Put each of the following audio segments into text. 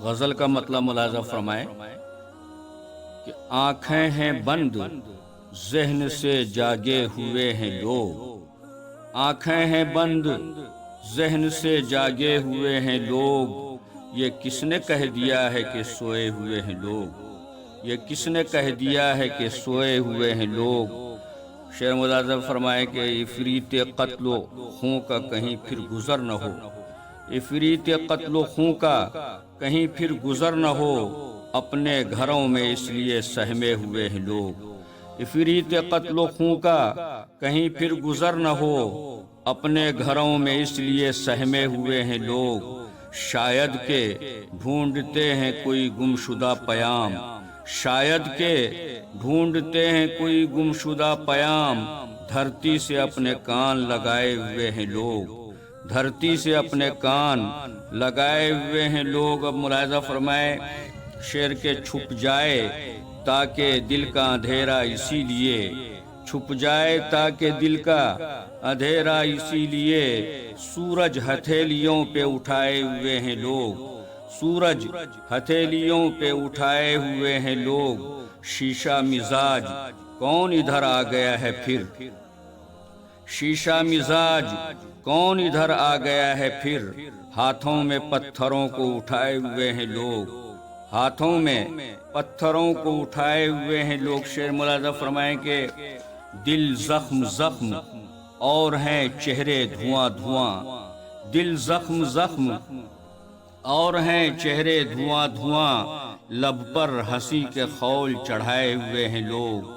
غزل کا مطلب ملاحظہ فرمائیں کہ آنکھیں ہیں بند ذہن سے جاگے ہوئے ہیں لوگ، آنکھیں ہیں بند ذہن سے جاگے ہوئے ہیں لوگ، یہ کس نے کہہ دیا ہے کہ سوئے ہوئے ہیں لوگ، یہ کس نے کہہ دیا ہے کہ سوئے ہوئے ہیں لوگ۔ شعر ملاحظہ فرمائے کہ عفریت قتل و خون کا کہیں پھر گزر نہ ہو، عفریت قتل و خون کا کہیں پھر گزر نہ ہو، اپنے گھروں میں اس لیے سہمے ہوئے ہیں لوگ، عفریت قتل و خون کا کہیں پھر گزر نہ ہو، اپنے گھروں میں اس لیے سہمے ہوئے ہیں لوگ، شاید کہ ڈھونڈتے ہیں کوئی گمشدہ پیام، شاید کہ ڈھونڈتے ہیں کوئی گمشدہ پیام، دھرتی سے اپنے کان لگائے ہوئے ہیں لوگ، دھرتی سے اپنے کان لگائے ہوئے ہیں لوگ۔ اب ملاحظہ فرمائے شعر کے چھپ جائے تاکہ دل کا اندھیرا اسی لیے، چھپ جائے تاکہ دل کا اندھیرا اسی لیے، سورج ہتھیلیوں پہ اٹھائے ہوئے ہیں لوگ، سورج ہتھیلیوں پہ اٹھائے ہوئے ہیں لوگ، شیشہ مزاج کون ادھر آ گیا ہے پھر، شیشہ مزاج کون ادھر آ گیا ہے پھر، ہاتھوں میں پتھروں کو اٹھائے ہوئے ہیں لوگ، ہاتھوں میں پتھروں کو اٹھائے ہوئے ہیں لوگ۔ شعر ملاحظہ فرمائیں کہ دل زخم زخم اور ہیں چہرے دھواں دھواں، دل زخم زخم اور ہیں چہرے دھواں دھواں، لب پر ہنسی کے خول چڑھائے ہوئے ہیں لوگ،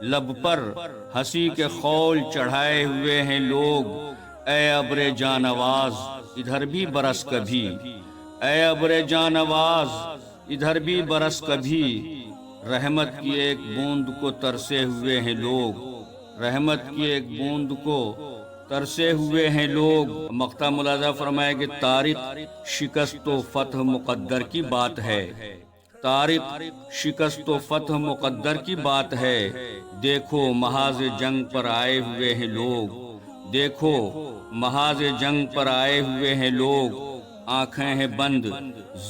لب پر ہنسی کے خول چڑھائے ہوئے ہیں لوگ، اے ابر جاں نواز ادھر بھی برس کبھی، اے ابر جاں نواز ادھر بھی برس کبھی، رحمت کی ایک بوند کو ترسے ہوئے ہیں لوگ، رحمت کی ایک بوند کو ترسے ہوئے ہیں لوگ۔ مقطع ملاحظہ فرمائے کہ طارق شکست و فتح مقدر کی بات ہے، طارق شکست و فتح مقدر کی بات ہے، دیکھو محاذ جنگ پر آئے ہوئے ہیں لوگ، دیکھو محاذ جنگ پر آئے ہوئے ہیں لوگ، آنکھیں ہیں بند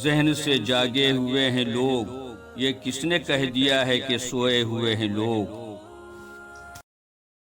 ذہن سے جاگے ہوئے ہیں لوگ، یہ کس نے کہہ دیا ہے کہ سوئے ہوئے ہیں لوگ۔